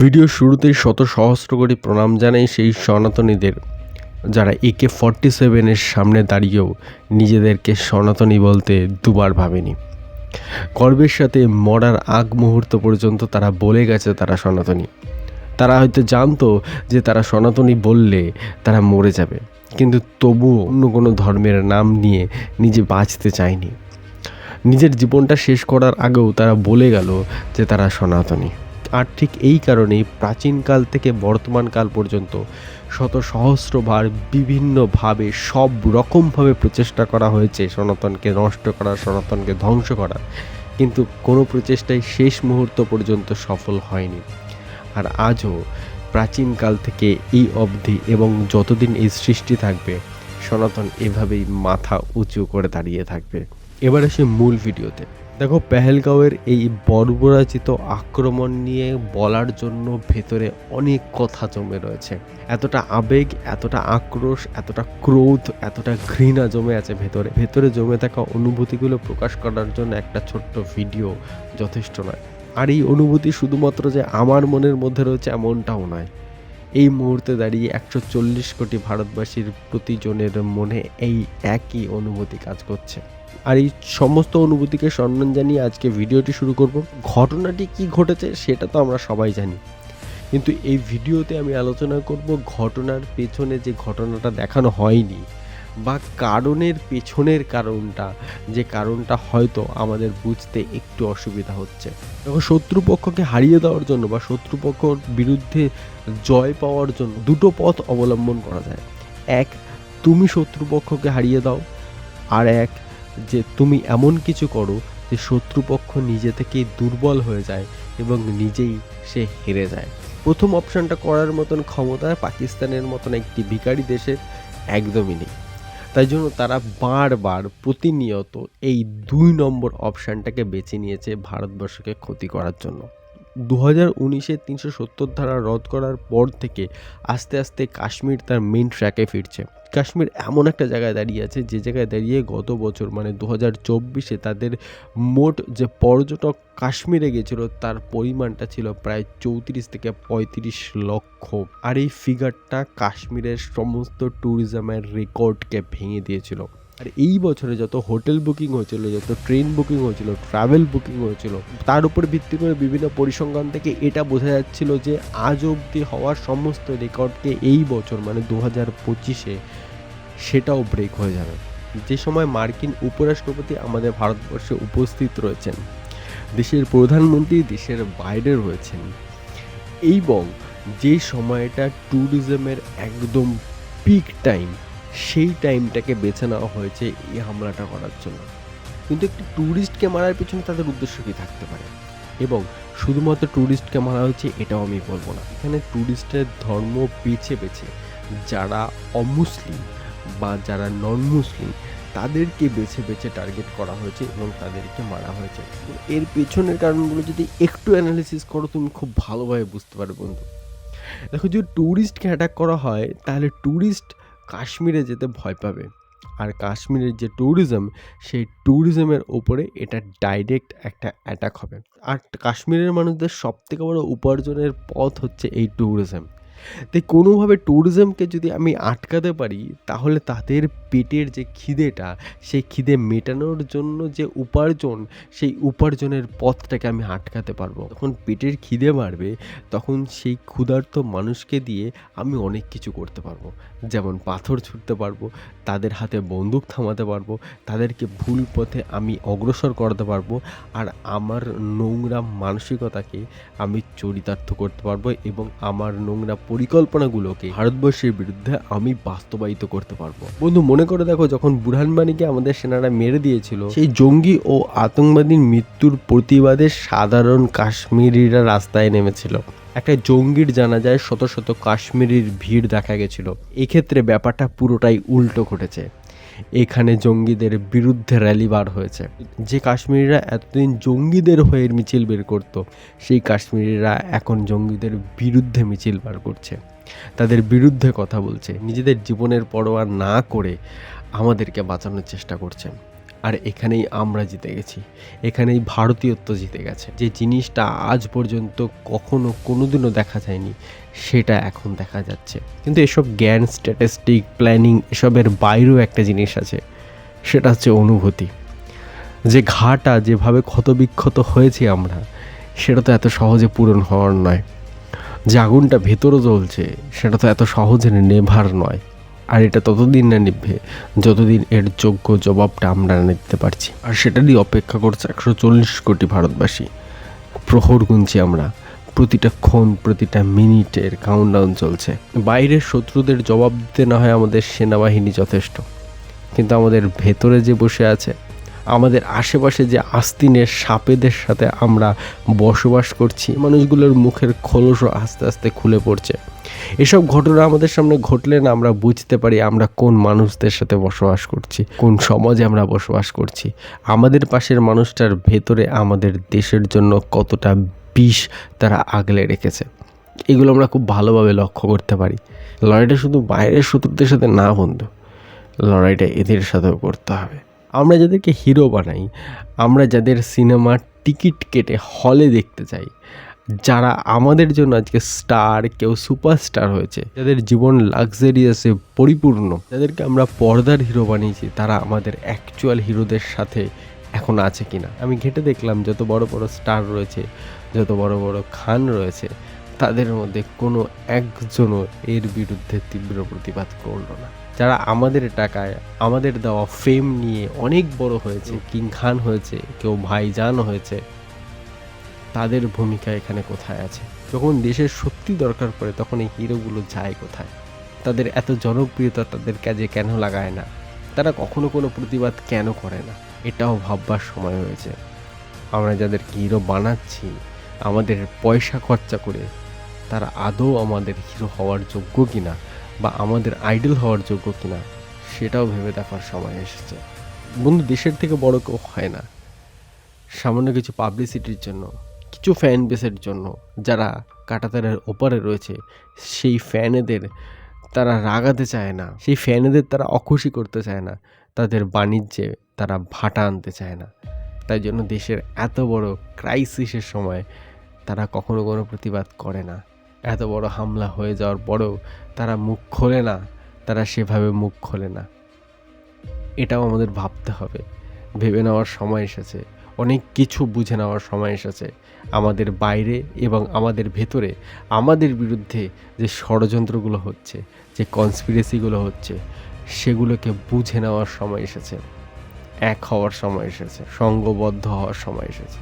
ভিডিওর শুরুতেই শত সহস্র কোটি প্রণাম জানাই সেই সনাতনীদের যারা AK-47 সামনে দাঁড়িয়েও নিজেদেরকে সনাতনী বলতে দুবার ভাবেনি। গর্বের সাথে মরার আগ মুহূর্ত পর্যন্ত তারা বলে গেছে তারা সনাতনী। তারা হয়তো জানতো যে তারা সনাতনী বললে তারা মরে যাবে, কিন্তু তবুও অন্য কোনো ধর্মের নাম নিয়ে নিজে বাঁচতে চায়নি। নিজের জীবনটা শেষ করার আগেও তারা বলে গেল যে তারা সনাতনী। আর ঠিক এই কারণেই প্রাচীনকাল থেকে বর্তমানকাল পর্যন্ত শত সহস্রবার বিভিন্নভাবে সব রকমভাবে প্রচেষ্টা করা হয়েছে সনাতনকে নষ্ট করার, সনাতনকে ধ্বংস করার, কিন্তু কোনো প্রচেষ্টাই শেষ মুহূর্ত পর্যন্ত সফল হয়নি। আর আজও প্রাচীনকাল থেকে এই অবধি এবং যতদিন এই সৃষ্টি থাকবে, সনাতন এভাবেই মাথা উঁচু করে দাঁড়িয়ে থাকবে। এবার আসি মূল ভিডিওতে। দেখো, পেহেলগাঁওয়ের এই বর্বরচিত আক্রমণ নিয়ে বলার জন্য ভেতরে অনেক কথা জমে রয়েছে। এতটা আবেগ, এতটা আক্রোশ, এতটা ক্রোধ, এতটা ঘৃণা জমে আছে ভেতরে জমে থাকা অনুভূতিগুলো প্রকাশ করার জন্য একটা ছোট্ট ভিডিও যথেষ্ট নয়। আর এই অনুভূতি শুধুমাত্র যে আমার মনের মধ্যে রয়েছে এমনটাও নয়। এই মুহূর্তে দাঁড়িয়ে 140 কোটি ভারতবাসীর প্রতিজনের মনে এই একই অনুভূতি কাজ করছে। আর এই সমস্ত অনুভূতিকে সম্মান জানিয়ে আজকে ভিডিওটি শুরু করব। ঘটনাটি কি ঘটেছে সেটা তো আমরা সবাই জানি, কিন্তু এই ভিডিওতে আমি আলোচনা করব ঘটনার পেছনে যে ঘটনাটা দেখানো হয়নি বা কারণের পেছনের কারণটা, যে কারণটা হয়তো আমাদের বুঝতে একটু অসুবিধা হচ্ছে। দেখো, শত্রুপক্ষকে হারিয়ে দেওয়ার জন্য বা শত্রুপক্ষর বিরুদ্ধে জয় পাওয়ার জন্য দুটো পথ অবলম্বন করা যায়। এক, তুমি শত্রুপক্ষকে হারিয়ে দাও, আর এক যে তুমি এমন কিছু করো যে শত্রুপক্ষ নিজে থেকেই দুর্বল হয়ে যায় এবং নিজেই সে হেরে যায়। প্রথম অপশানটা করার মতন ক্ষমতা পাকিস্তানের মতন একটি ভিখারি দেশের একদমই নেই। তাই জন্য তারা বারবার প্রতিনিয়ত এই 2 নম্বর অপশানটাকে বেছে নিয়েছে ভারতবর্ষকে ক্ষতি করার জন্য। 2019-এ 370 ধারা রদ করার পর থেকে আস্তে আস্তে কাশ্মীর তার মেইন ট্র্যাকে ফিরছে। কাশ্মীর এমন একটা জায়গায় দাঁড়িয়ে আছে যে জায়গায় দাঁড়িয়ে গত বছর মানে 2024-এ তাদের মোট যে পর্যটক কাশ্মীরে গেছিল তার পরিমাণটা ছিল প্রায় 34 থেকে 35 লক্ষ। আর এই ফিগারটা কাশ্মীরের সমস্ত ট্যুরিজমের রেকর্ডকে ভেঙে দিয়েছিল। আর এই বছরে যত হোটেল বুকিং হয়েছিল, যত ট্রেন বুকিং হয়েছিল, ট্রাভেল বুকিং হয়েছিল, তার উপর ভিত্তি করে বিভিন্ন পরিসংখ্যান থেকে এটা বোঝা যাচ্ছিল যে আজ অবধি হওয়ার সমস্ত রেকর্ডকে এই বছর মানে 2025-এ সেটাও ব্রেক হয়ে যাবে। যে সময় মার্কিন উপরাষ্ট্রপতি আমাদের ভারতবর্ষে উপস্থিত রয়েছেন, দেশের প্রধানমন্ত্রী দেশের বাইরে রয়েছেন, এবং যে সময়টা ট্যুরিজমের একদম পিক টাইম, সেই টাইমটাকে বেছে নেওয়া হয়েছে এই হামলাটা করার জন্য। কিন্তু একটি ট্যুরিস্টকে মারার পিছনে তাদের উদ্দেশ্য কী থাকতে পারে? এবং শুধুমাত্র ট্যুরিস্টকে মারা হয়েছে এটাও আমি বলবো না। এখানে ট্যুরিস্টের ধর্ম বেছে বেছে যারা অমুসলিম বা যারা নন মুসলিম তাদেরকে বেছে বেছে টার্গেট করা হয়েছে এবং তাদেরকে মারা হয়েছে। এর পেছনের কারণগুলো যদি একটু অ্যানালিসিস করো তুমি খুব ভালোভাবে বুঝতে পারবে বন্ধু। দেখো, যদি ট্যুরিস্টকে অ্যাটাক করা হয় তাহলে ট্যুরিস্ট কাশ্মীরে যেতে ভয় পাবে, আর কাশ্মীরের যে ট্যুরিজম সেই ট্যুরিজমের ওপরে এটা ডাইরেক্ট একটা অ্যাটাক হবে। আর কাশ্মীরের মানুষদের সবথেকে বড় উপার্জনের পথ হচ্ছে এই ট্যুরিজম। তাই কোনোভাবে ট্যুরিজমকে যদি আমি আটকাতে পারি তাহলে তাদের পেটের যে খিদেটা, সেই খিদে মেটানোর জন্য যে উপার্জন, সেই উপার্জনের পথটাকে আমি আটকাতে পারবো। যখন পেটের খিদে বাড়বে তখন সেই ক্ষুধার্ত মানুষকে দিয়ে আমি অনেক কিছু করতে পারবো, যেমন পাথর ছুঁড়তে পারবো, তাদের হাতে বন্দুক থামাতে পারবো, তাদেরকে ভুল পথে আমি অগ্রসর করাতে পারবো, আর আমার নোংরা মানসিকতাকে আমি চরিতার্থ করতে পারবো এবং আমার নোংরা পরিকল্পনাগুলোকে ভারতবর্ষের বিরুদ্ধে আমি বাস্তবায়িত করতে পারবো। বন্ধু, মনে করে দেখো, যখন বুরহান বানিকে আমাদের সেনারা মেরে দিয়েছিল, সেই জঙ্গি ও আতঙ্কবাদীর মৃত্যুর প্রতিবাদে সাধারণ কাশ্মীরিরা রাস্তায় নেমেছিল। একটা জঙ্গির জানাজায় শত শত কাশ্মীরির ভিড় দেখা গেছিল। এক্ষেত্রে ব্যাপারটা পুরোটাই উল্টো ঘটেছে। এখানে জঙ্গিদের বিরুদ্ধে র্যালি বার হয়েছে। যে কাশ্মীরিরা এতদিন জঙ্গিদের হয়ে মিছিল বের করত, সেই কাশ্মীরিরা এখন জঙ্গিদের বিরুদ্ধে মিছিল বার করছে, তাদের বিরুদ্ধে কথা বলছে, নিজেদের জীবনের পরোয়া না করে আমাদেরকে বাঁচানোর চেষ্টা করছে। আর এখানেই আমরা জিতে গেছি, এখানেই ভারতীয়ত্ব জিতে গেছে। যে জিনিসটা আজ পর্যন্ত কখনো কোনোদিনও দেখা যায়নি, সেটা এখন দেখা যাচ্ছে। কিন্তু এসব জ্ঞান, স্ট্যাটিস্টিক, প্ল্যানিং এসবের বাইরেও একটা জিনিস আছে, সেটা হচ্ছে অনুভূতি। যে ঘাটা যেভাবে ক্ষতবিক্ষত হয়েছি আমরা, সেটা তো এত সহজে পূরণ হওয়ার নয়। যে আগুনটা ভেতরে জ্বলছে, সেটা তো এত সহজে নেভার নয়। আর এটা ততদিন না নিভবে যতদিন এর যোগ্য জবাবটা আমরা না দিতে পারছি। আর সেটারই অপেক্ষা করছে 140 কোটি ভারতবাসী। প্রহর গুনছি আমরা, প্রতিটা ক্ষণ, প্রতিটা মিনিটের কাউন্টডাউন চলছে। বাইরের শত্রুদের জবাব দিতে না হয় আমাদের সেনাবাহিনী যথেষ্ট, কিন্তু আমাদের ভেতরে যে বসে আছে, আমাদের আশেপাশে যে আস্তিনের সাপেদের সাথে আমরা বসবাস করছি, মানুষগুলোর মুখের খোলসও আস্তে আস্তে খুলে পড়ছে। এসব ঘটনা আমাদের সামনে ঘটলে না আমরা বুঝতে পারি আমরা কোন মানুষদের সাথে বসবাস করছি, কোন সমাজে আমরা বসবাস করছি। আমাদের পাশের মানুষটার ভেতরে আমাদের দেশের জন্য কতটা বিষ তারা আগলে রেখেছে, এগুলো আমরা খুব ভালোভাবে লক্ষ্য করতে পারি। লড়াইটা শুধু বাইরের শত্রুদের সাথে না বন্ধু, লড়াইটা এদের সাথেও করতে হবে। আমরা যাদেরকে হিরো বানাই, আমরা যাদের সিনেমার টিকিট কেটে হলে দেখতে চাই, যারা আমাদের জন্য আজকে স্টার, কেউ সুপারস্টার হয়েছে, যাদের জীবন লাক্সারিয়াসে পরিপূর্ণ, যাদেরকে আমরা পর্দার হিরো বানিয়েছি, তারা আমাদের অ্যাকচুয়াল হিরোদের সাথে এখন আছে কিনা। আমি ঘেঁটে দেখলাম যত বড় বড় স্টার রয়েছে, যত বড় বড় খান রয়েছে, তাদের মধ্যে কোনো একজনও এর বিরুদ্ধে তীব্র প্রতিবাদ করলো না। যারা আমাদের টাকায়, আমাদের দেওয়া ফেম নিয়ে অনেক বড় হয়েছে, কিং খান হয়েছে, কেউ ভাইজান হয়েছে, তাদের ভূমিকা এখানে কোথায় আছে? যখন দেশের সত্যি দরকার পড়ে তখন এই হিরোগুলো যায় কোথায়? তাদের এত জনপ্রিয়তা তাদের কাজে কেন লাগায় না? তারা কখনো কোনো প্রতিবাদ কেন করে না? এটাও ভাববার সময় হয়েছে। আমরা যাদেরকে হিরো বানাচ্ছি আমাদের পয়সা খরচা করে, তারা আদৌ আমাদের হিরো হওয়ার যোগ্য কিনা বা আমাদের আইডল হওয়ার যোগ্য কিনা, সেটাও ভেবে দেখার সময় এসেছে। বন্ধু, দেশের থেকে বড় কেউ হয় না। সামান্য কিছু পাবলিসিটির জন্য, কিছু ফ্যান বেসের জন্য, যারা কাঁটাতারের ওপারে রয়েছে, সেই ফ্যানেদের তারা রাগাতে চায় না, সেই ফ্যানেদের তারা অখুশি করতে চায় না, তাদের বাণিজ্যে তারা ভাটা আনতে চায় না। তাই জন্য দেশের এত বড় ক্রাইসিসের সময় তারা কখনো কোনো প্রতিবাদ করে না। এত বড় হামলা হয়ে যাওয়ার পরেও তারা মুখ খোলে না, তারা সেভাবে মুখ খোলে না। এটাও আমাদের ভাবতে হবে, ভেবে নেওয়ার সময় এসেছে, অনেক কিছু বুঝে নেওয়ার সময় এসেছে। আমাদের বাইরে এবং আমাদের ভেতরে আমাদের বিরুদ্ধে যে ষড়যন্ত্রগুলো হচ্ছে, যে কনস্পিরেসিগুলো হচ্ছে, সেগুলোকে বুঝে নেওয়ার সময় এসেছে, এক হওয়ার সময় এসেছে, সঙ্গবদ্ধ হওয়ার সময় এসেছে।